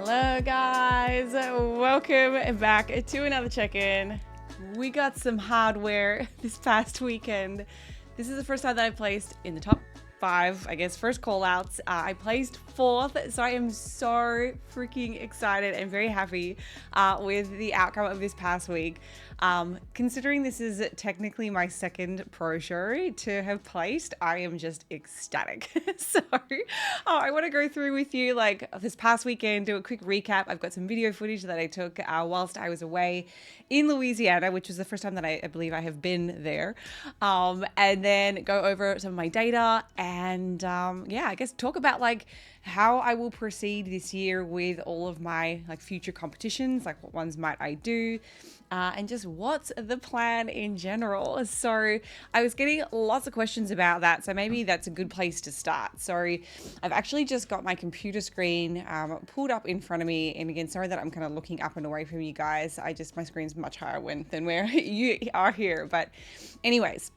Hello guys, welcome back to another check-in. We got some hardware this past weekend. This is the first time that I placed in the top 5, I guess, first call outs. I placed 4th, so I am so freaking excited and very happy with the outcome of this past week. Considering this is technically my second pro show to have placed, I am just ecstatic. So I want to go through with you like this past weekend, do a quick recap. I've got some video footage that I took whilst I was away in Louisiana, which was the first time that I believe I have been there, and then go over some of my data and yeah, I guess talk about like how I will proceed this year with all of my like future competitions, like what ones might I do, and just what's the plan in general. So I was getting lots of questions about that, so maybe that's a good place to start. So I've actually just got my computer screen pulled up in front of me, and again, sorry that I'm kind of looking up and away from you guys. My screen's much higher than where you are here, but anyways.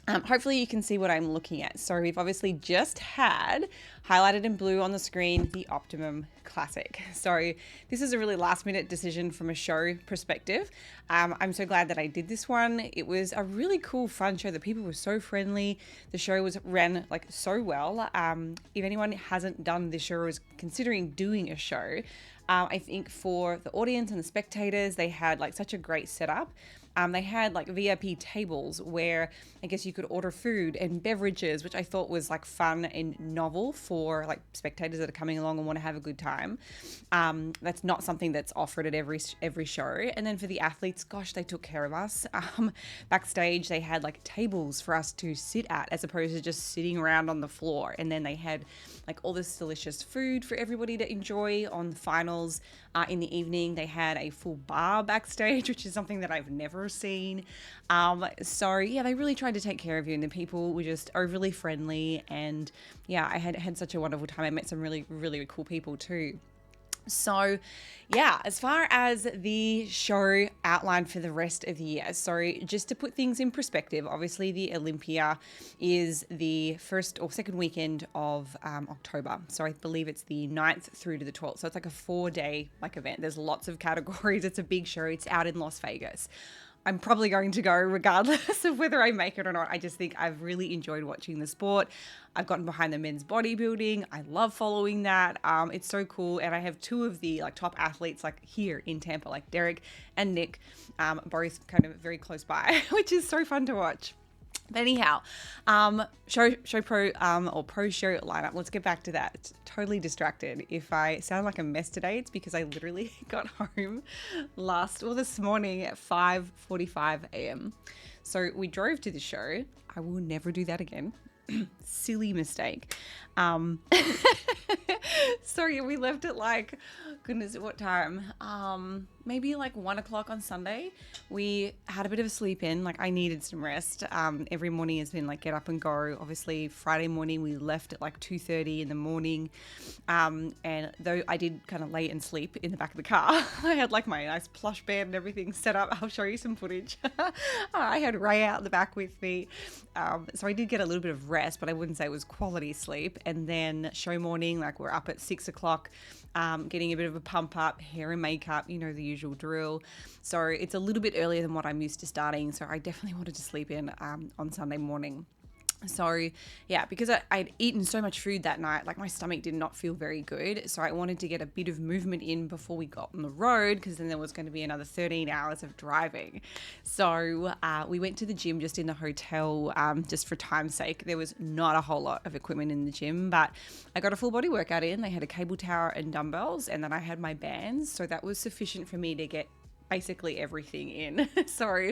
Hopefully you can see what I'm looking at. So we've obviously just had highlighted in blue on the screen the Optimum Classic. So this is a really last minute decision from a show perspective. I'm so glad that I did this one. It was a really cool, fun show. The people were so friendly. The show ran like so well. If anyone hasn't done this show or is considering doing a show, I think for the audience and the spectators, they had like such a great setup. They had like VIP tables where I guess you could order food and beverages, which I thought was like fun and novel for like spectators that are coming along and want to have a good time. That's not something that's offered at every show. And then for the athletes, gosh, they took care of us. Backstage, they had like tables for us to sit at as opposed to just sitting around on the floor. And then they had like all this delicious food for everybody to enjoy on the finals. In the evening, they had a full bar backstage, which is something that I've never seen. So yeah, they really tried to take care of you, and the people were just overly friendly. And yeah, I had such a wonderful time. I met some really, really cool people too. So yeah, as far as the show outline for the rest of the year, so just to put things in perspective, obviously the Olympia is the first or second weekend of October. So I believe it's the 9th through to the 12th. So it's like a 4-day like event. There's lots of categories. It's a big show. It's out in Las Vegas. I'm probably going to go regardless of whether I make it or not. I just think I've really enjoyed watching the sport. I've gotten behind the men's bodybuilding. I love following that. It's so cool. And I have 2 of the like top athletes like here in Tampa, like Derek and Nick, both kind of very close by, which is so fun to watch. But anyhow, show pro or pro show lineup. Let's get back to that. It's totally distracted. If I sound like a mess today, it's because I literally got home this morning at 5:45 a.m. So we drove to the show. I will never do that again. Silly mistake. Sorry, we left at like, goodness, what time? Maybe like 1 o'clock on Sunday. We had a bit of a sleep in, like I needed some rest. Every morning has been like get up and go. Obviously Friday morning we left at like 2:30 in the morning. And though I did kind of lay and sleep in the back of the car, I had like my nice plush bed and everything set up. I'll show you some footage. I had Ray out the back with me. So I did get a little bit of rest, but I wouldn't say it was quality sleep. And then show morning, like we're up at 6 o'clock, getting a bit of a pump up, hair and makeup, you know, the usual drill. So it's a little bit earlier than what I'm used to starting. So I definitely wanted to sleep in on Sunday morning. So yeah, because I'd eaten so much food that night, like my stomach did not feel very good. So I wanted to get a bit of movement in before we got on the road, because then there was going to be another 13 hours of driving. So we went to the gym just in the hotel, just for time's sake. There was not a whole lot of equipment in the gym, but I got a full body workout in. They had a cable tower and dumbbells, and then I had my bands. So that was sufficient for me to get basically everything in. So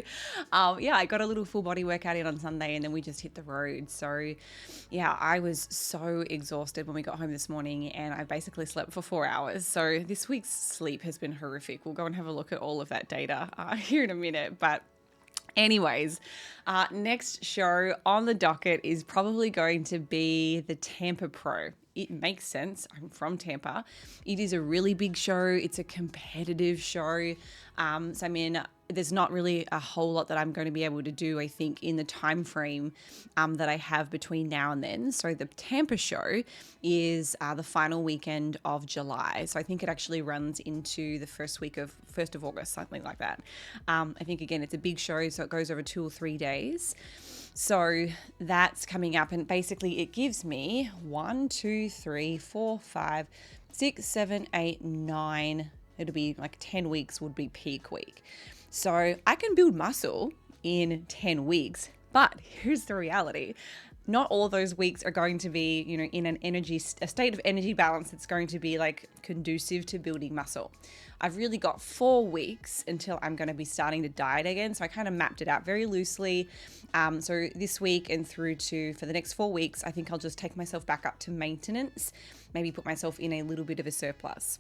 yeah, I got a little full body workout in on Sunday, and then we just hit the road. So yeah, I was so exhausted when we got home this morning, and I basically slept for 4 hours. So this week's sleep has been horrific. We'll go and have a look at all of that data here in a minute, but anyways, next show on the docket is probably going to be the Tampa Pro. It makes sense. I'm from Tampa. It is a really big show. It's a competitive show. So I mean, there's not really a whole lot that I'm going to be able to do, I think, in the time frame that I have between now and then. So the Tampa show is the final weekend of July. So I think it actually runs into the first of August, something like that. I think, again, it's a big show, so it goes over 2 or 3 days. So that's coming up, and basically it gives me 1, 2, 3, 4, 5, 6, 7, 8, 9. It'll be like 10 weeks would be peak week. So I can build muscle in 10 weeks, but here's the reality. Not all of those weeks are going to be, in a state of energy balance that's going to be like conducive to building muscle. I've really got 4 weeks until I'm going to be starting to diet again. So I kind of mapped it out very loosely. So this week and for the next 4 weeks, I think I'll just take myself back up to maintenance, maybe put myself in a little bit of a surplus.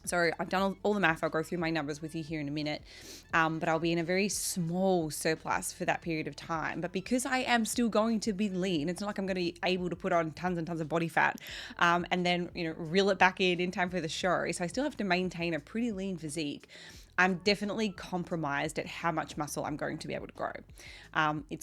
So I've done all the math. I'll go through my numbers with you here in a minute, but I'll be in a very small surplus for that period of time. But because I am still going to be lean, it's not like I'm going to be able to put on tons and tons of body fat and then reel it back in time for the show. So I still have to maintain a pretty lean physique. I'm definitely compromised at how much muscle I'm going to be able to grow.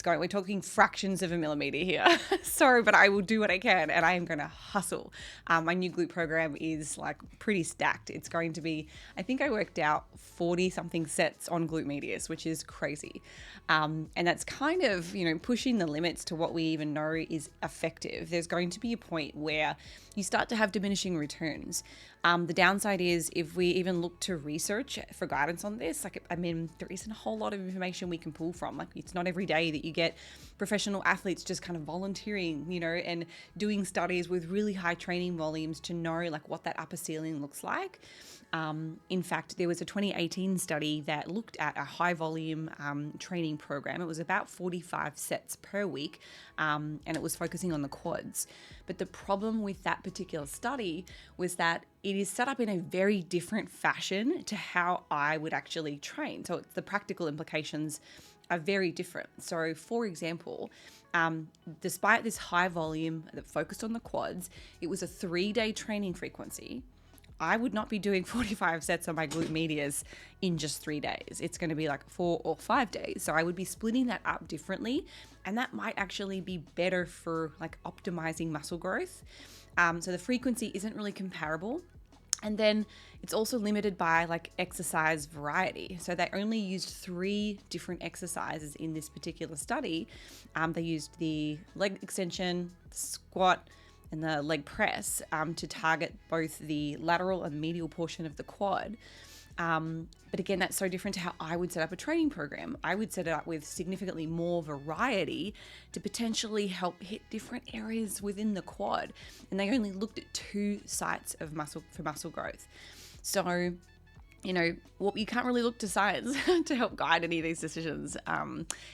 We're talking fractions of a millimeter here. Sorry, but I will do what I can, and I am going to hustle. My new glute program is like pretty stacked. It's going to be, I think I worked out 40 something sets on Glute Medius, which is crazy. And that's kind of, pushing the limits to what we even know is effective. There's going to be a point where you start to have diminishing returns. The downside is if we even look to research for guidance on this, there isn't a whole lot of information we can pull from. Like, it's not every day that you get professional athletes just kind of volunteering, and doing studies with really high training volumes to know like what that upper ceiling looks like. In fact, there was a 2018 study that looked at a high volume training program. It was about 45 sets per week, and it was focusing on the quads. But the problem with that particular study was that it is set up in a very different fashion to how I would actually train. So the practical implications are very different. So for example, despite this high volume that focused on the quads, it was a 3-day training frequency. I would not be doing 45 sets on my glute medius in just 3 days. It's going to be like 4 or 5 days. So I would be splitting that up differently, and that might actually be better for like optimizing muscle growth. So the frequency isn't really comparable. And then it's also limited by like exercise variety. So they only used 3 different exercises in this particular study. They used the leg extension, squat, and the leg press to target both the lateral and medial portion of the quad. But again, that's so different to how I would set up a training program. I would set it up with significantly more variety to potentially help hit different areas within the quad. And they only looked at 2 sites of muscle for muscle growth. So, you can't really look to science to help guide any of these decisions.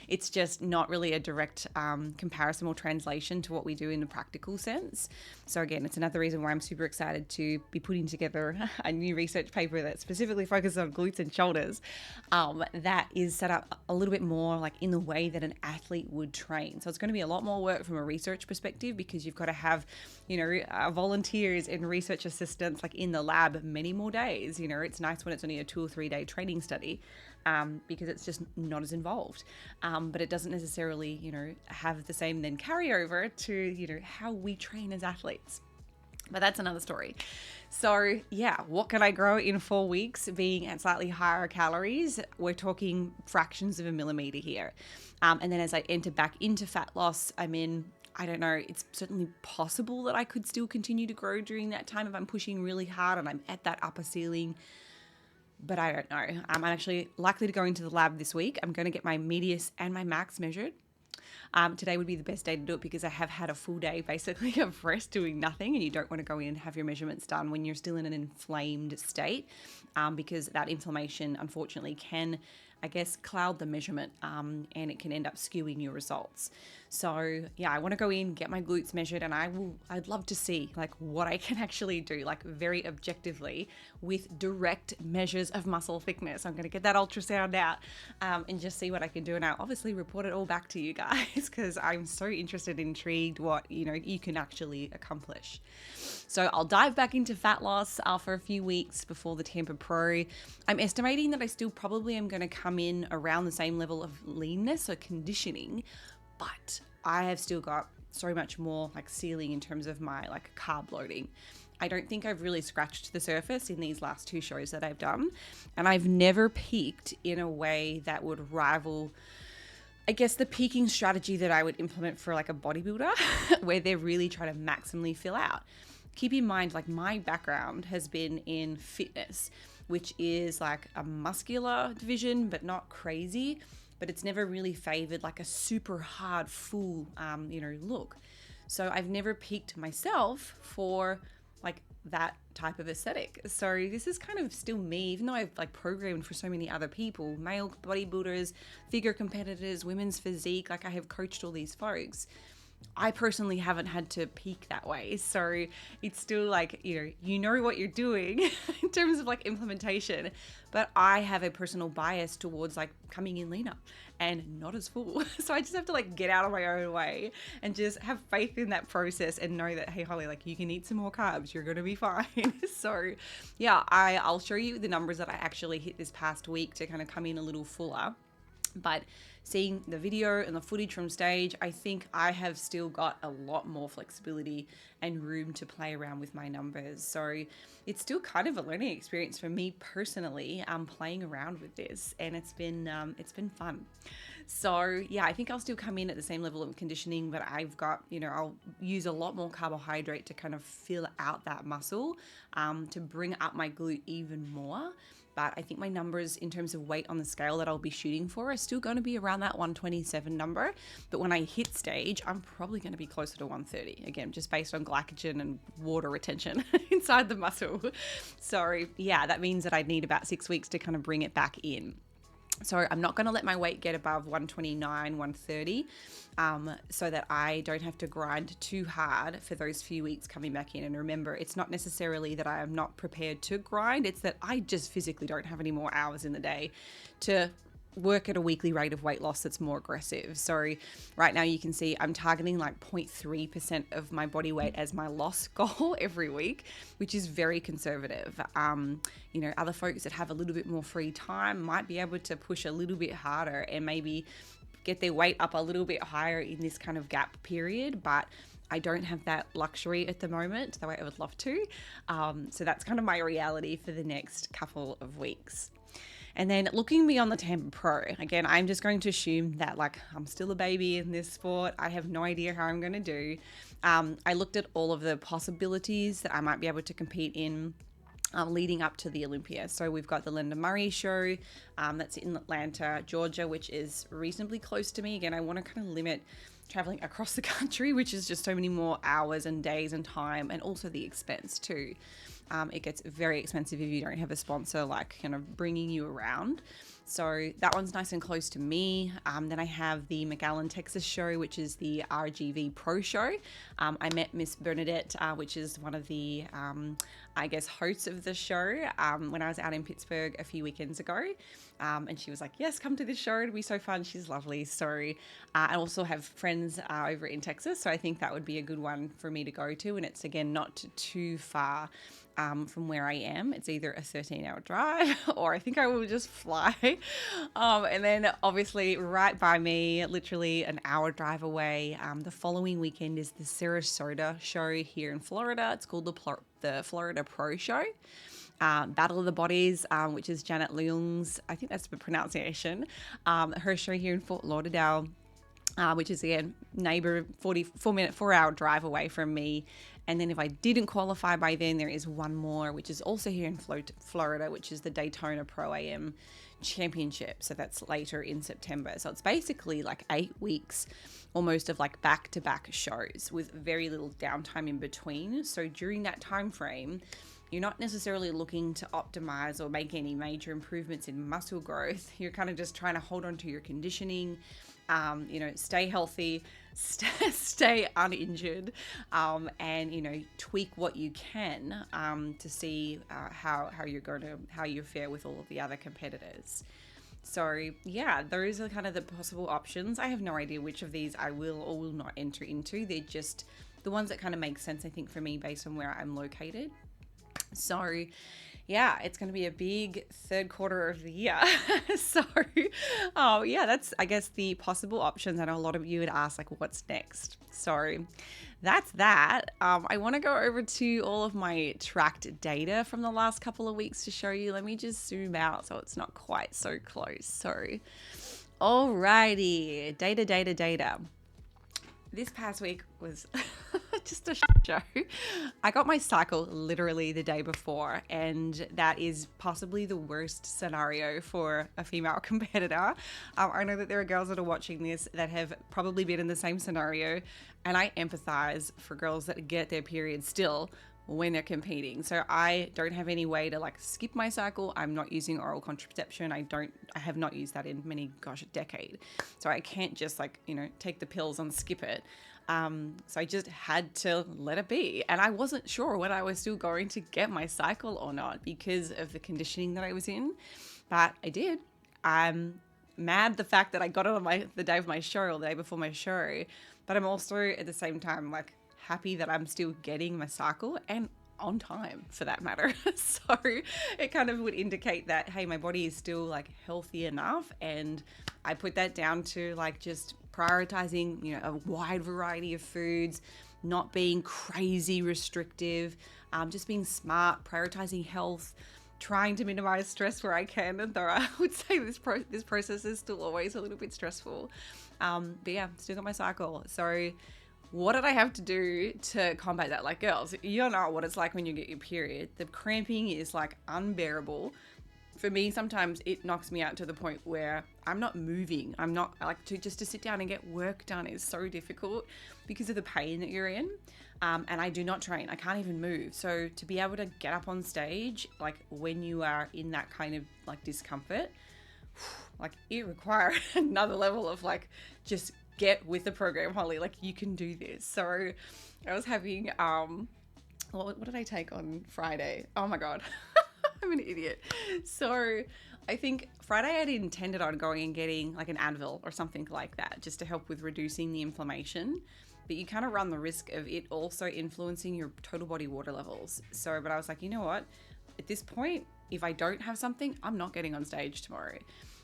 It's just not really a direct comparison or translation to what we do in the practical sense. So again, it's another reason why I'm super excited to be putting together a new research paper that specifically focuses on glutes and shoulders that is set up a little bit more like in the way that an athlete would train. So it's going to be a lot more work from a research perspective because you've got to have, volunteers and research assistants like in the lab many more days. It's nice when it's only a 2 or 3 day training study because it's just not as involved. But it doesn't necessarily, have the same then carryover to, how we train as athletes. But that's another story. So yeah, what can I grow in 4 weeks being at slightly higher calories? We're talking fractions of a millimeter here. And then as I enter back into fat loss, I don't know, it's certainly possible that I could still continue to grow during that time if I'm pushing really hard and I'm at that upper ceiling. But I don't know. I'm actually likely to go into the lab this week. I'm going to get my medius and my max measured. Today would be the best day to do it because I have had a full day basically of rest doing nothing, and you don't want to go in and have your measurements done when you're still in an inflamed state because that inflammation unfortunately can, cloud the measurement and it can end up skewing your results. So yeah, I want to go in, get my glutes measured, and I'd love to see like what I can actually do like very objectively with direct measures of muscle thickness. I'm going to get that ultrasound out and just see what I can do. And I'll obviously report it all back to you guys because I'm so interested and intrigued what, you can actually accomplish. So I'll dive back into fat loss for a few weeks before the Tampa Pro. I'm estimating that I still probably am going to come in around the same level of leanness or conditioning, but I have still got so much more like ceiling in terms of my like carb loading. I don't think I've really scratched the surface in these last 2 shows that I've done, and I've never peaked in a way that would rival, I guess, the peaking strategy that I would implement for like a bodybuilder where they're really trying to maximally fill out. Keep in mind, like, my background has been in fitness, which is like a muscular division, but not crazy, but it's never really favored like a super hard, full, look. So I've never peaked myself for like that type of aesthetic. So this is kind of still me, even though I've like programmed for so many other people, male bodybuilders, figure competitors, women's physique, like I have coached all these folks. I personally haven't had to peak that way. So it's still like, you know what you're doing in terms of like implementation, but I have a personal bias towards like coming in leaner and not as full. So I just have to like get out of my own way and just have faith in that process and know that, hey, Holly, like you can eat some more carbs, you're going to be fine. So yeah, I'll show you the numbers that I actually hit this past week to kind of come in a little fuller. But seeing the video and the footage from stage, I think I have still got a lot more flexibility and room to play around with my numbers. So it's still kind of a learning experience for me personally, playing around with this, and it's been fun. So yeah, I think I'll still come in at the same level of conditioning, but I've got, I'll use a lot more carbohydrate to kind of fill out that muscle, to bring up my glute even more. But I think my numbers in terms of weight on the scale that I'll be shooting for are still going to be around that 127 number. But when I hit stage, I'm probably going to be closer to 130. Again, just based on glycogen and water retention inside the muscle. So yeah, that means that I'd need about 6 weeks to kind of bring it back in. So I'm not going to let my weight get above 129, 130, so that I don't have to grind too hard for those few weeks coming back in. And remember, it's not necessarily that I am not prepared to grind. It's that I just physically don't have any more hours in the day to work at a weekly rate of weight loss that's more aggressive. So right now you can see I'm targeting like 0.3% of my body weight as my loss goal every week, which is very conservative. Other folks that have a little bit more free time might be able to push a little bit harder and maybe get their weight up a little bit higher in this kind of gap period, but I don't have that luxury at the moment, though I would love to. So that's kind of my reality for the next couple of weeks. And then looking beyond the Tampa Pro, again, I'm just going to assume that like I'm still a baby in this sport. I have no idea how I'm going to do. I looked at all of the possibilities that I might be able to compete in leading up to the Olympia. So we've got the Linda Murray show that's in Atlanta, Georgia, which is reasonably close to me. Again, I want to kind of limit traveling across the country, which is just so many more hours and days and time, and also the expense too. It gets very expensive if you don't have a sponsor like kind of bringing you around. So that one's nice and close to me. Then I have the McAllen, Texas show, which is the RGV Pro show. I met Miss Bernadette, which is one of the, hosts of the show when I was out in Pittsburgh a few weekends ago. And she was like, yes, come to this show. It'll be so fun. She's lovely. So I also have friends over in Texas. So I think that would be a good one for me to go to. And it's, again, not too far from where I am. It's either a 13-hour drive or I think I will just fly. And then obviously right by me, literally an hour drive away, the following weekend is the Sarasota show here in Florida. It's called the Florida Pro Show. Battle of the Bodies, which is Janet Leung's, I think that's the pronunciation, her show here in Fort Lauderdale, which is, again, neighbor 4-hour drive away from me. And then if I didn't qualify by then, there is one more, which is also here in Florida, which is the Daytona Pro AM Championship. So that's later in September. So it's basically like 8 weeks almost of like back-to-back shows with very little downtime in between. So during that time frame, you're not necessarily looking to optimize or make any major improvements in muscle growth. You're kind of just trying to hold on to your conditioning, stay healthy, stay uninjured, and tweak what you can to see how you fare with all of the other competitors. So yeah, those are kind of the possible options. I have no idea which of these I will or will not enter into. They're just the ones that kind of make sense, I think, for me based on where I'm located. So yeah, it's going to be a big third quarter of the year. So, yeah, that's, I guess, the possible options. I know a lot of you would ask, like, what's next? So that's that. I want to go over to all of my tracked data from the last couple of weeks to show you. Let me just zoom out so it's not quite so close. Sorry. Alrighty, data. This past week was just a show. I got my cycle literally the day before, and that is possibly the worst scenario for a female competitor. I know that there are girls that are watching this that have probably been in the same scenario, and I empathize for girls that get their period still when they're competing. So I don't have any way to like skip my cycle. I'm not using oral contraception. I have not used that in a decade. So I can't just like, take the pills and skip it. So I just had to let it be. And I wasn't sure whether I was still going to get my cycle or not because of the conditioning that I was in, but I did. I'm mad the fact that I got it on the day of my show or the day before my show, but I'm also at the same time like happy that I'm still getting my cycle and on time for that matter. So it kind of would indicate that, hey, my body is still like healthy enough. And I put that down to like just prioritizing, a wide variety of foods, not being crazy restrictive, just being smart, prioritizing health, trying to minimize stress where I can. And though I would say this process is still always a little bit stressful. But yeah, still got my cycle. So what did I have to do to combat that? Like, girls, you don't know what it's like when you get your period. The cramping is like unbearable. For me, sometimes it knocks me out to the point where I'm not moving. I'm not like just to sit down and get work done is so difficult because of the pain that you're in. And I do not train. I can't even move. So to be able to get up on stage, like when you are in that kind of like discomfort, like it requires another level of like just get with the program, Holly. Like you can do this. So I was having what did I take on Friday? Oh my god. I'm an idiot. So I think Friday I had intended on going and getting like an Advil or something like that just to help with reducing the inflammation, but you kind of run the risk of it also influencing your total body water levels. So but I was like, you know what, at this point, if I don't have something, I'm not getting on stage tomorrow.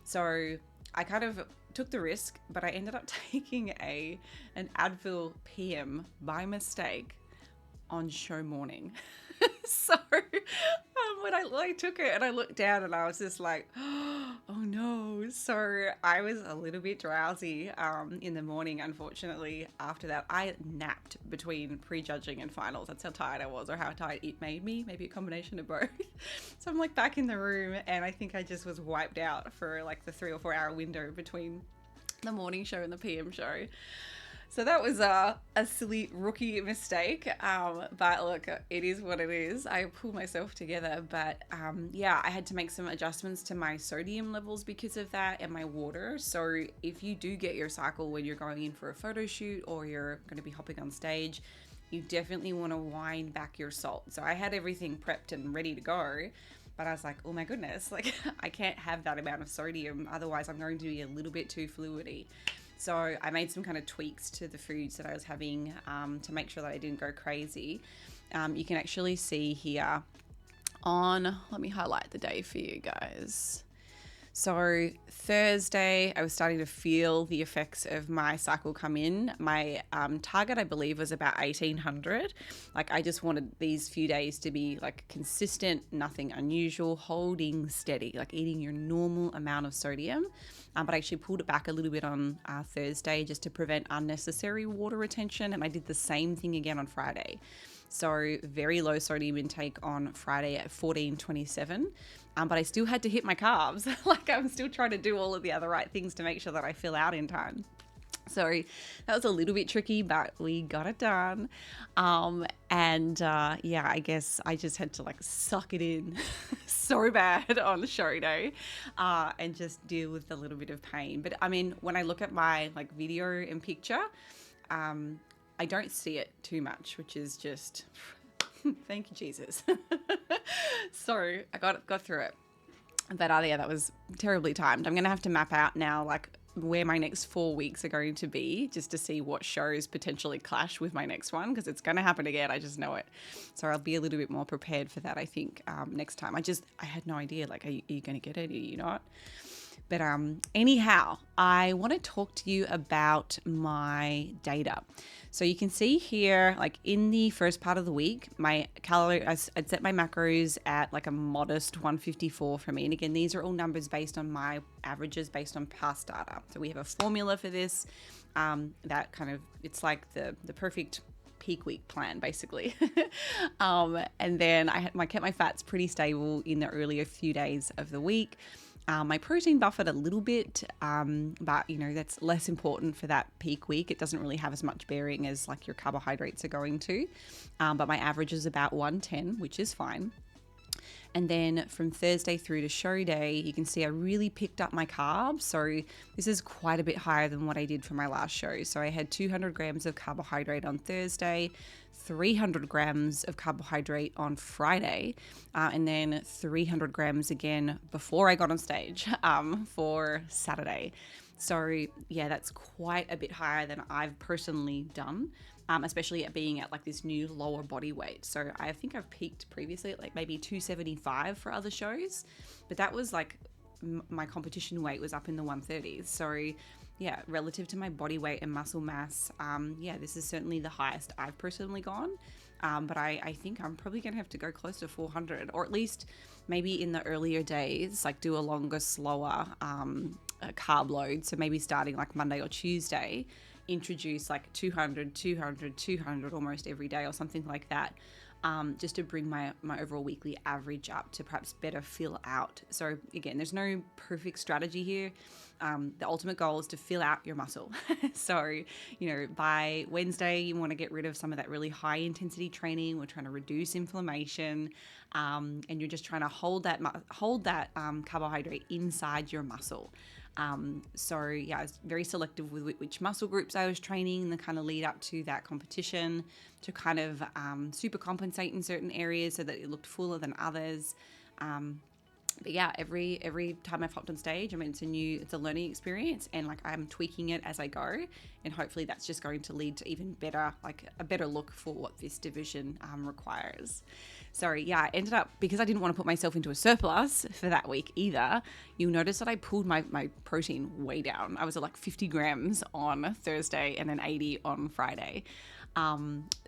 So I kind of took the risk, but I ended up taking an Advil PM by mistake on show morning. So when I took it and I looked down and I was just like, oh no. So I was a little bit drowsy in the morning, unfortunately. After that, I napped between prejudging and finals. That's how tired I was, or how tired it made me, maybe a combination of both. So I'm like back in the room, and I think I just was wiped out for like the 3 or 4 hour window between the morning show and the PM show. So that was a silly rookie mistake, but look, it is what it is. I pulled myself together, but yeah, I had to make some adjustments to my sodium levels because of that and my water. So if you do get your cycle when you're going in for a photo shoot or you're going to be hopping on stage, you definitely want to wind back your salt. So I had everything prepped and ready to go, but I was like, oh my goodness, like I can't have that amount of sodium, otherwise I'm going to be a little bit too fluidy. So I made some kind of tweaks to the foods that I was having to make sure that I didn't go crazy. You can actually see here on, let me highlight the day for you guys. So Thursday, I was starting to feel the effects of my cycle come in. My target, I believe, was about 1800. Like I just wanted these few days to be like consistent, nothing unusual, holding steady, like eating your normal amount of sodium. But I actually pulled it back a little bit on Thursday just to prevent unnecessary water retention. And I did the same thing again on Friday. So very low sodium intake on Friday at 1427. But I still had to hit my carbs. Like I'm still trying to do all of the other right things to make sure that I fill out in time. So that was a little bit tricky, but we got it done. Yeah, I guess I just had to like suck it in so bad on the show day and just deal with a little bit of pain. But I mean, when I look at my like video and picture, I don't see it too much, which is just thank you, Jesus. So I got through it. But yeah, that was terribly timed. I'm going to have to map out now like where my next 4 weeks are going to be, just to see what shows potentially clash with my next one, because it's going to happen again. I just know it. So I'll be a little bit more prepared for that, I think, next time. I had no idea, like, are you going to get it? Are you not? But anyhow, I want to talk to you about my data. So you can see here, like in the first part of the week, my calorie, I'd set my macros at like a modest 154 for me. And again, these are all numbers based on my averages based on past data. So we have a formula for this that kind of, it's like the perfect peak week plan basically. And then I kept my fats pretty stable in the earlier few days of the week. My protein buffered a little bit, but that's less important for that peak week. It doesn't really have as much bearing as like your carbohydrates are going to, but my average is about 110, which is fine. And then from Thursday through to show day, you can see I really picked up my carbs. So this is quite a bit higher than what I did for my last show. So I had 200 grams of carbohydrate on Thursday, 300 grams of carbohydrate on Friday, and then 300 grams again before I got on stage for Saturday. So yeah, that's quite a bit higher than I've personally done. Especially at being at like this new lower body weight. So I think I've peaked previously at like maybe 275 for other shows, but that was like my competition weight was up in the 130s. So yeah, relative to my body weight and muscle mass, yeah, this is certainly the highest I've personally gone. But I think I'm probably gonna have to go close to 400, or at least maybe in the earlier days, like do a longer, slower carb load. So maybe starting like Monday or Tuesday, introduce like 200 almost every day or something like that, just to bring my overall weekly average up to perhaps better fill out. So again, there's no perfect strategy here. The ultimate goal is to fill out your muscle. So, by Wednesday, you want to get rid of some of that really high intensity training. We're trying to reduce inflammation, and you're just trying to hold that carbohydrate inside your muscle. So yeah, I was very selective with which muscle groups I was training in the kind of lead up to that competition, to kind of super compensate in certain areas so that it looked fuller than others. But yeah, every time I've hopped on stage, I mean, it's a learning experience, and like I'm tweaking it as I go, and hopefully that's just going to lead to even better, like a better look for what this division requires. So yeah, I ended up, because I didn't want to put myself into a surplus for that week either, you'll notice that I pulled my protein way down. I was at like 50 grams on Thursday and then 80 on Friday.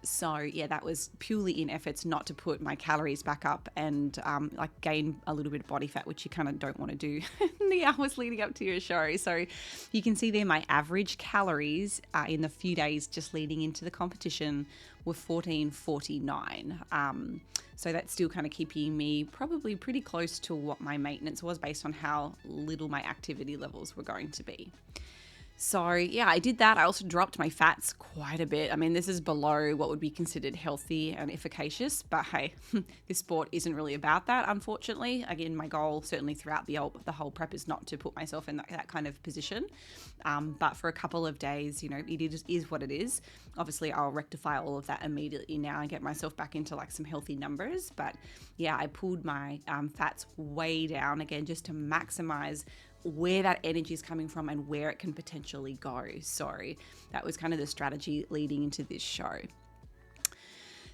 So yeah, that was purely in efforts not to put my calories back up and like gain a little bit of body fat, which you kind of don't want to do in the hours leading up to your show. So you can see there my average calories in the few days just leading into the competition were 1449. So that's still kind of keeping me probably pretty close to what my maintenance was based on how little my activity levels were going to be. So yeah, I did that. I also dropped my fats quite a bit. I mean, this is below what would be considered healthy and efficacious, but hey, this sport isn't really about that, unfortunately. Again, my goal certainly throughout the whole prep is not to put myself in that kind of position. But for a couple of days, it is what it is. Obviously, I'll rectify all of that immediately now and get myself back into like some healthy numbers. But yeah, I pulled my fats way down again just to maximize where that energy is coming from and where it can potentially go. So that was kind of the strategy leading into this show.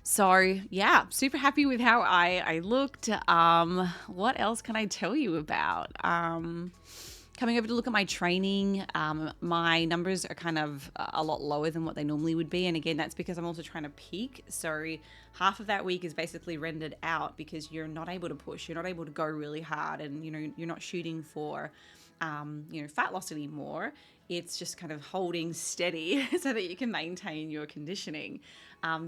So yeah, super happy with how I looked. What else can I tell you about? Coming over to look at my training, my numbers are kind of a lot lower than what they normally would be. And again, that's because I'm also trying to peak. So half of that week is basically rendered out because you're not able to push, you're not able to go really hard, and you're not shooting for fat loss anymore. It's just kind of holding steady so that you can maintain your conditioning.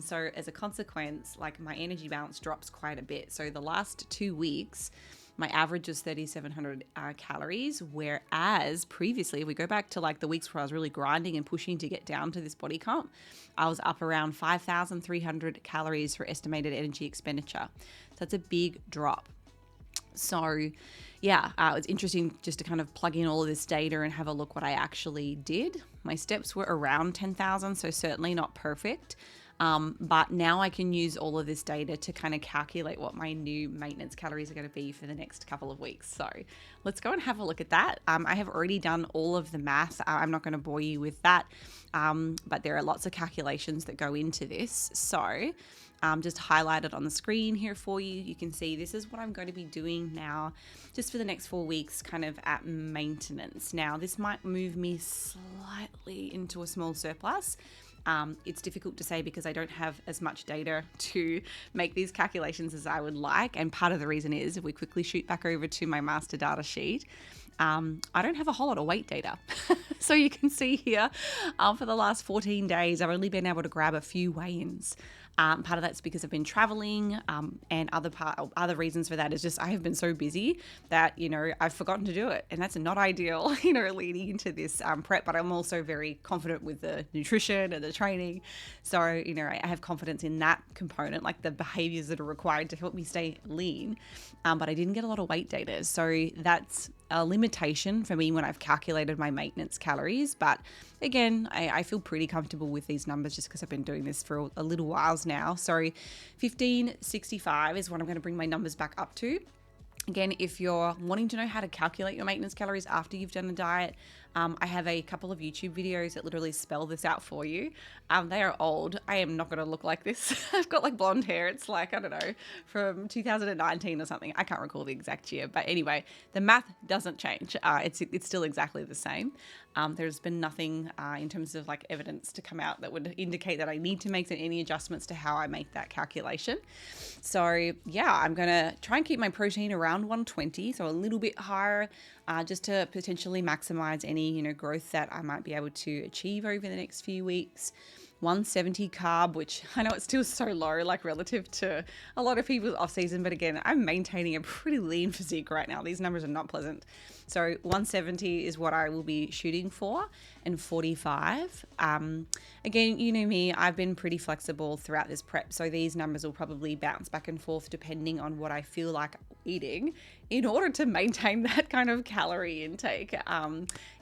So as a consequence, like my energy balance drops quite a bit. So the last 2 weeks, my average is 3,700 calories, whereas previously, if we go back to like the weeks where I was really grinding and pushing to get down to this body comp, I was up around 5,300 calories for estimated energy expenditure. So that's a big drop. So yeah, it was interesting just to kind of plug in all of this data and have a look what I actually did. My steps were around 10,000, so certainly not perfect. But now I can use all of this data to kind of calculate what my new maintenance calories are going to be for the next couple of weeks. So let's go and have a look at that. I have already done all of the math. I'm not going to bore you with that, but there are lots of calculations that go into this. So just highlighted on the screen here for you. You can see this is what I'm going to be doing now just for the next 4 weeks, kind of at maintenance. Now, this might move me slightly into a small surplus. It's difficult to say because I don't have as much data to make these calculations as I would like. And part of the reason is, if we quickly shoot back over to my master data sheet, I don't have a whole lot of weight data. So you can see here, for the last 14 days, I've only been able to grab a few weigh-ins. Part of that's because I've been traveling, and other reasons for that is just I have been so busy that, I've forgotten to do it. And that's not ideal, leading into this prep, but I'm also very confident with the nutrition and the training. So, I have confidence in that component, like the behaviors that are required to help me stay lean. But I didn't get a lot of weight data. So that's a limitation for me when I've calculated my maintenance calories. But again, I feel pretty comfortable with these numbers just because I've been doing this for a little whiles now. So 1565 is what I'm going to bring my numbers back up to. Again, if you're wanting to know how to calculate your maintenance calories after you've done a diet, I have a couple of YouTube videos that literally spell this out for you. They are old. I am not going to look like this. I've got like blonde hair. It's like, I don't know, from 2019 or something. I can't recall the exact year. But anyway, the math doesn't change. It's still exactly the same. There's been nothing in terms of like evidence to come out that would indicate that I need to make any adjustments to how I make that calculation. So yeah, I'm going to try and keep my protein around 120, so a little bit higher, just to potentially maximize any, growth that I might be able to achieve over the next few weeks. 170 carb, which I know it's still so low, like relative to a lot of people's off season, but again, I'm maintaining a pretty lean physique right now. These numbers are not pleasant. So 170 is what I will be shooting for, and 45. Again, you know me, I've been pretty flexible throughout this prep, so these numbers will probably bounce back and forth depending on what I feel like eating in order to maintain that kind of calorie intake.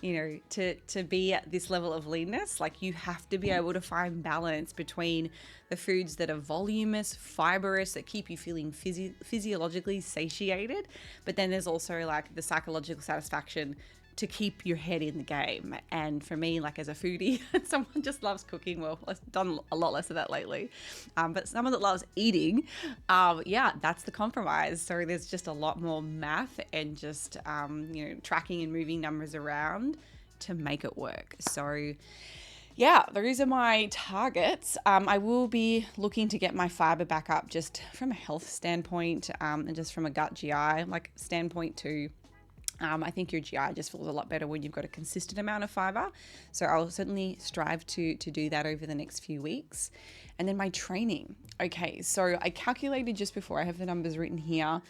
To be at this level of leanness, like you have to be able to find balance between the foods that are voluminous, fibrous, that keep you feeling physiologically satiated, but then there's also like the psychological satisfaction to keep your head in the game. And for me, like as a foodie, someone just loves cooking. Well, I've done a lot less of that lately. But someone that loves eating, that's the compromise. So there's just a lot more math and just, tracking and moving numbers around to make it work. So yeah, those are my targets. I will be looking to get my fiber back up just from a health standpoint, and just from a gut GI standpoint too. I think your GI just feels a lot better when you've got a consistent amount of fiber. So I'll certainly strive to do that over the next few weeks. And then my training. Okay, so I calculated just before, I have the numbers written here.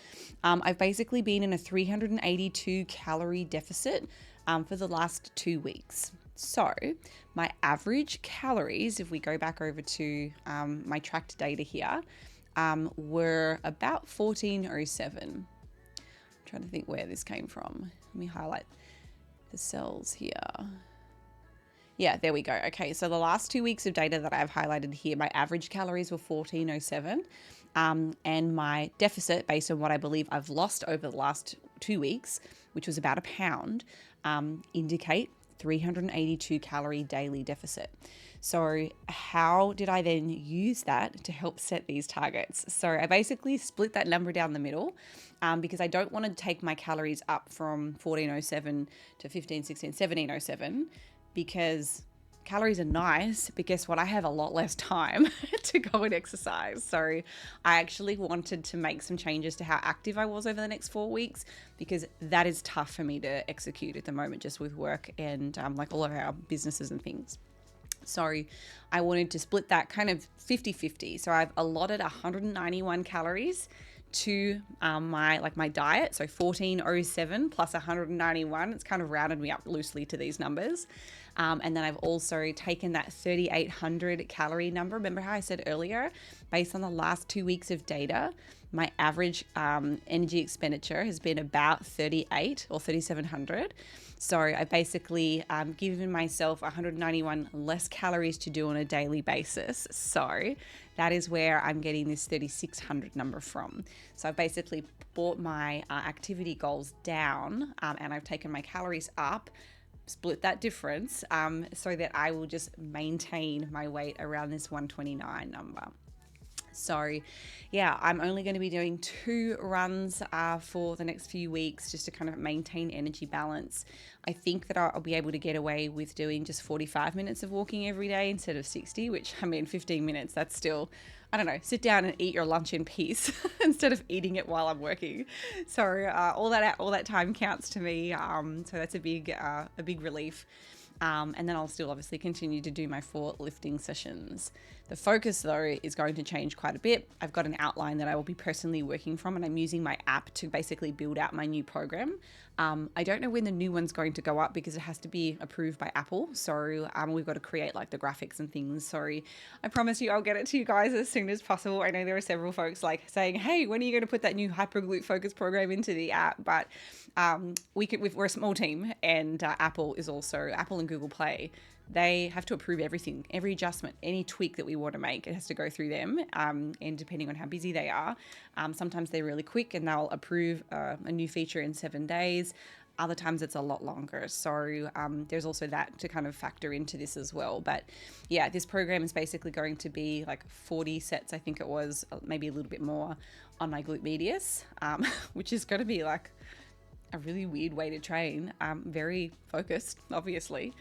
I've basically been in a 382 calorie deficit for the last 2 weeks. So my average calories, if we go back over to my tracked data here, were about 1407. Trying to think where this came from. Let me highlight the cells here. Yeah, there we go. Okay, so the last 2 weeks of data that I've highlighted here, my average calories were 1407, and my deficit, based on what I believe I've lost over the last 2 weeks, which was about a pound, indicate 382 calorie daily deficit. So how did I then use that to help set these targets? So I basically split that number down the middle, because I don't want to take my calories up from 1407 to 15, 16, 1707, because calories are nice, but guess what? I have a lot less time to go and exercise. So I actually wanted to make some changes to how active I was over the next 4 weeks, because that is tough for me to execute at the moment, just with work and like all of our businesses and things. So I wanted to split that kind of 50-50. So I've allotted 191 calories to my diet. So 1407 plus 191. It's kind of rounded me up loosely to these numbers. And then I've also taken that 3,800 calorie number. Remember how I said earlier, based on the last 2 weeks of data, my average energy expenditure has been about 38 or 3,700. So I basically given myself 191 less calories to do on a daily basis. So that is where I'm getting this 3,600 number from. So I've basically brought my activity goals down and I've taken my calories up, split that difference so that I will just maintain my weight around this 129 number. So yeah, I'm only going to be doing 2 runs for the next few weeks just to kind of maintain energy balance. I think that I'll be able to get away with doing just 45 minutes of walking every day instead of 60, which I mean, 15 minutes, that's still, I don't know, sit down and eat your lunch in peace instead of eating it while I'm working. So all that time counts to me. So that's a big relief. And then I'll still obviously continue to do my 4 lifting sessions. The focus though is going to change quite a bit. I've got an outline that I will be personally working from, and I'm using my app to basically build out my new program. I don't know when the new one's going to go up because it has to be approved by Apple. So we've got to create like the graphics and things. So I promise you I'll get it to you guys as soon as possible. I know there are several folks like saying, hey, when are you going to put that new hyperglute focus program into the app? But we're a small team, and Apple and Google Play. They have to approve everything, every adjustment, any tweak that we want to make. It has to go through them. And depending on how busy they are, sometimes they're really quick and they'll approve a new feature in 7 days. Other times it's a lot longer. So there's also that to kind of factor into this as well. But yeah, this program is basically going to be like 40 sets, I think it was, maybe a little bit more on my glute medius, which is going to be like a really weird way to train. Very focused, obviously.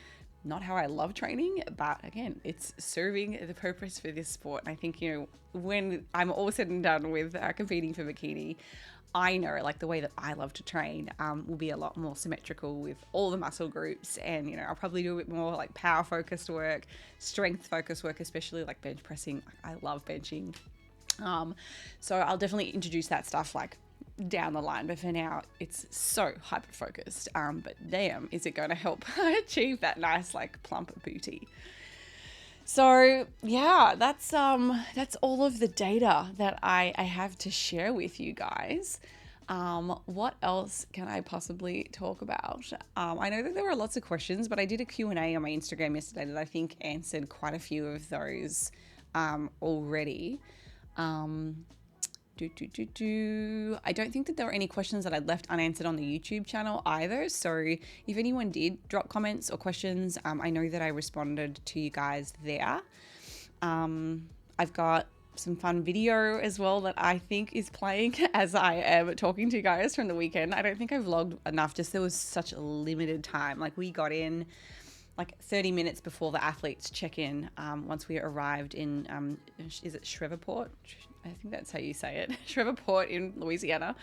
Not how I love training, but again, it's serving the purpose for this sport. And I think, when I'm all said and done with competing for bikini, I know like the way that I love to train will be a lot more symmetrical with all the muscle groups. And, I'll probably do a bit more like power focused work, strength focused work, especially like bench pressing. I love benching. So I'll definitely introduce that stuff like down the line, but for now it's so hyper focused, but damn, is it going to help achieve that nice like plump booty. So yeah, that's all of the data that I have to share with you guys. What else can I possibly talk about? I know that there were lots of questions, but I did a Q&A on my Instagram yesterday that I think answered quite a few of those already. I don't think that there were any questions that I'd left unanswered on the YouTube channel either. So if anyone did drop comments or questions, I know that I responded to you guys there. I've got some fun video as well that I think is playing as I am talking to you guys from the weekend. I don't think I vlogged enough, just there was such a limited time. Like we got in like 30 minutes before the athletes check in once we arrived in, is it Shreveport? I think that's how you say it. Shreveport in Louisiana.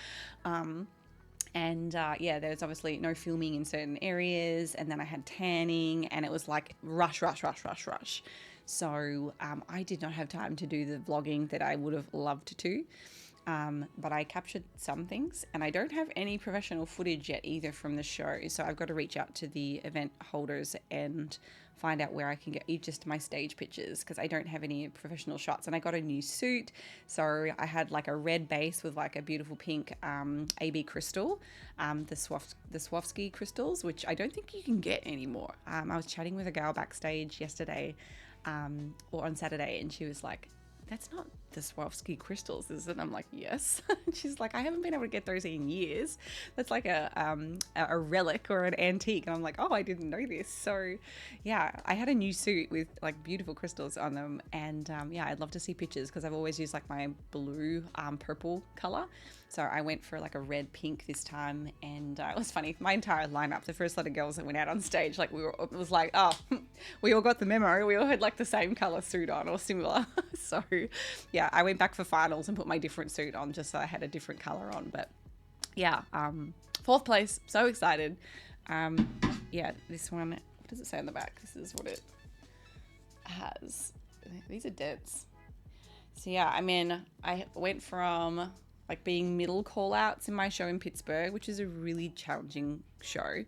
Yeah, there's obviously no filming in certain areas. And then I had tanning and it was like rush. So I did not have time to do the vlogging that I would have loved to. But I captured some things and I don't have any professional footage yet either from the show. So I've got to reach out to the event holders and find out where I can get just my stage pictures because I don't have any professional shots. And I got a new suit. So I had like a red base with like a beautiful pink AB crystal, the Swarovski crystals, which I don't think you can get anymore. I was chatting with a girl backstage yesterday or on Saturday and she was like, that's not the Swarovski crystals, is it? I'm like, yes. She's like, I haven't been able to get those in years. That's like a relic or an antique. And I'm like, oh, I didn't know this. So yeah, I had a new suit with like beautiful crystals on them. And yeah, I'd love to see pictures because I've always used like my blue purple color. So I went for like a red pink this time. And it was funny. My entire lineup, the first lot of girls that went out on stage, like it was like, oh, we all got the memo. We all had like the same color suit on or similar. So yeah, I went back for finals and put my different suit on just so I had a different color on. But yeah, 4th place, so excited. Yeah, this one, what does it say on the back? This is what it has. These are dents. So yeah, I mean, I went from like being middle call outs in my show in Pittsburgh, which is a really challenging show,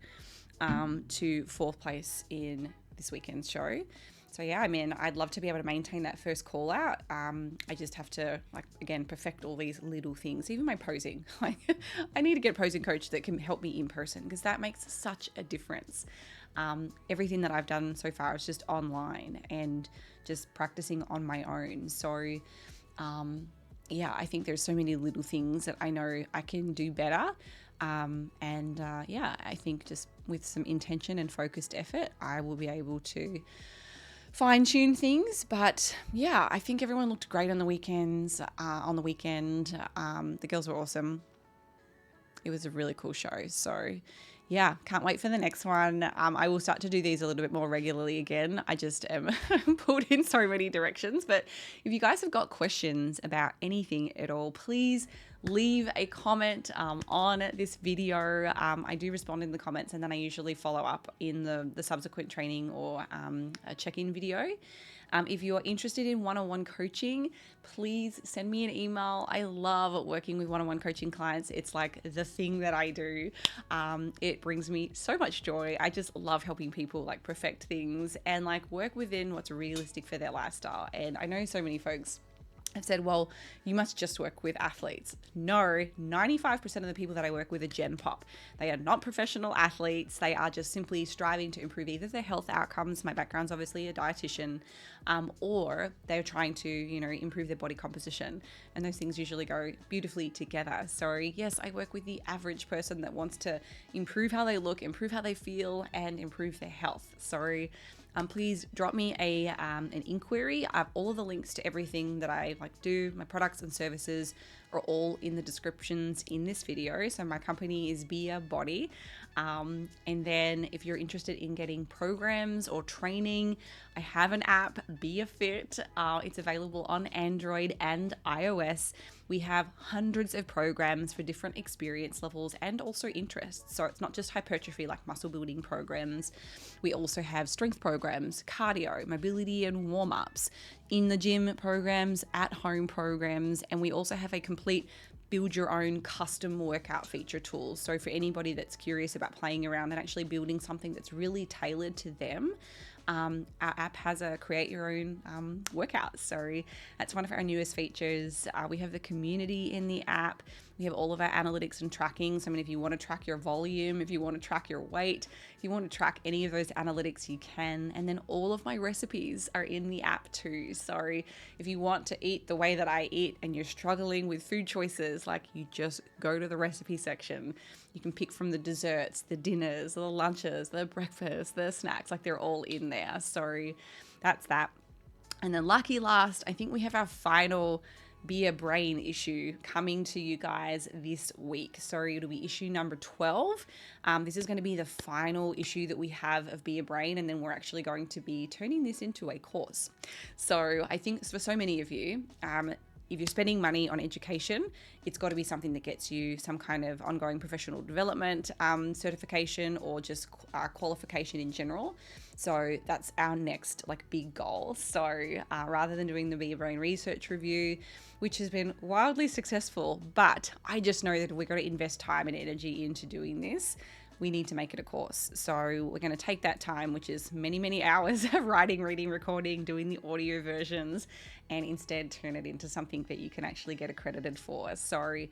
to 4th place in this weekend's show. So yeah, I mean, I'd love to be able to maintain that first call out. I just have to, like, again, perfect all these little things, even my posing. Like, I need to get a posing coach that can help me in person, because that makes such a difference. Everything that I've done so far is just online and just practicing on my own. So yeah, I think there's so many little things that I know I can do better. Yeah, I think just with some intention and focused effort, I will be able to fine tune things. But yeah, I think everyone looked great on the weekends. On the weekend, the girls were awesome. It was a really cool show. So yeah, can't wait for the next one. I will start to do these a little bit more regularly again. I just am pulled in so many directions. But if you guys have got questions about anything at all, please leave a comment on this video. I do respond in the comments, and then I usually follow up in the subsequent training or a check-in video. If you're interested in one-on-one coaching, please send me an email. I love working with one-on-one coaching clients. It's like the thing that I do. It brings me so much joy. I just love helping people like perfect things and like work within what's realistic for their lifestyle. And I know so many folks have said, well, you must just work with athletes. No, 95% of the people that I work with are Gen Pop. They are not professional athletes. They are just simply striving to improve either their health outcomes. My background's obviously a dietitian, or they're trying to, improve their body composition. And those things usually go beautifully together. So yes, I work with the average person that wants to improve how they look, improve how they feel, and improve their health. So please drop me an inquiry. I have all of the links to everything that I do, my products and services are all in the descriptions in this video. So my company is BiaBody. And then if you're interested in getting programs or training, I have an app, BiaFit. It's available on Android and iOS. We have hundreds of programs for different experience levels and also interests. So it's not just hypertrophy, like muscle building programs. We also have strength programs, cardio, mobility and warm-ups, in the gym programs, at home programs, and we also have a complete build your own custom workout feature tool. So for anybody that's curious about playing around and actually building something that's really tailored to them, our app has a create your own workout. So that's one of our newest features. We have the community in the app. We have all of our analytics and tracking. So I mean, if you want to track your volume, if you want to track your weight, if you want to track any of those analytics, you can. And then all of my recipes are in the app too. So if you want to eat the way that I eat and you're struggling with food choices, like, you just go to the recipe section. You can pick from the desserts, the dinners, the lunches, the breakfast, the snacks, like, they're all in there. So that's that. And then lucky last, I think we have our final BiaBrain issue coming to you guys this week. So it'll be issue number 12. This is going to be the final issue that we have of BiaBrain, and then we're actually going to be turning this into a course. So I think for so many of you, if you're spending money on education, it's got to be something that gets you some kind of ongoing professional development, certification, or just qualification in general. So that's our next big goal. So rather than doing the BiaBrain research review, which has been wildly successful, but I just know that we're going to invest time and energy into doing this, we need to make it a course. So we're going to take that time, which is many, many hours of writing, reading, recording, doing the audio versions, and instead turn it into something that you can actually get accredited for. So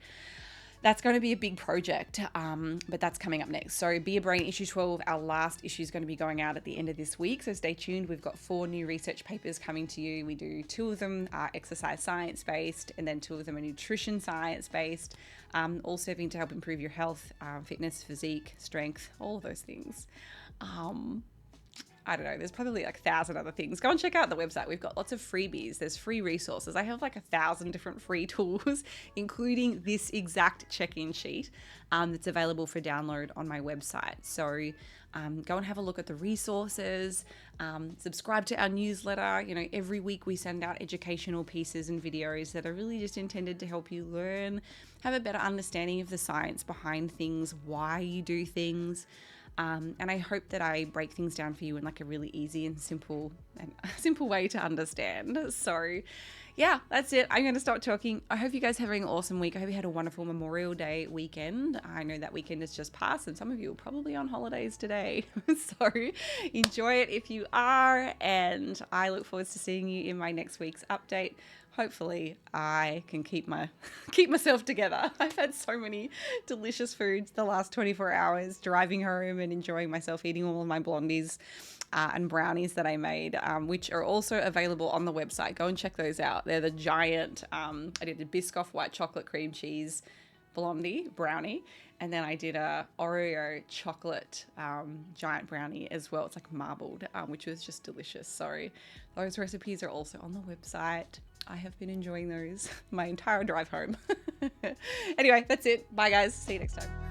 that's going to be a big project, but that's coming up next. So BiaBrain issue 12, our last issue, is going to be going out at the end of this week. So stay tuned. We've got 4 new research papers coming to you. We do 2 of them are exercise science-based, and then 2 of them are nutrition science-based, all serving to help improve your health, fitness, physique, strength, all of those things. I don't know, there's probably 1,000 other things. Go and check out the website. We've got lots of freebies. There's free resources. I have 1,000 different free tools, including this exact check-in sheet that's available for download on my website. So go and have a look at the resources. Subscribe to our newsletter. Every week we send out educational pieces and videos that are really just intended to help you learn, have a better understanding of the science behind things, why you do things. And I hope that I break things down for you in like a really easy and simple way to understand. So yeah, that's it. I'm going to stop talking. I hope you guys are having an awesome week. I hope you had a wonderful Memorial Day weekend. I know that weekend has just passed and some of you are probably on holidays today. So enjoy it if you are. And I look forward to seeing you in my next week's update. Hopefully I can keep myself together. I've had so many delicious foods the last 24 hours, driving home and enjoying myself, eating all of my blondies and brownies that I made, which are also available on the website. Go and check those out. They're the giant, I did a Biscoff white chocolate cream cheese blondie brownie, and then I did a Oreo chocolate giant brownie as well. It's like marbled, which was just delicious. So those recipes are also on the website. I have been enjoying those my entire drive home. Anyway, that's it. Bye guys. See you next time.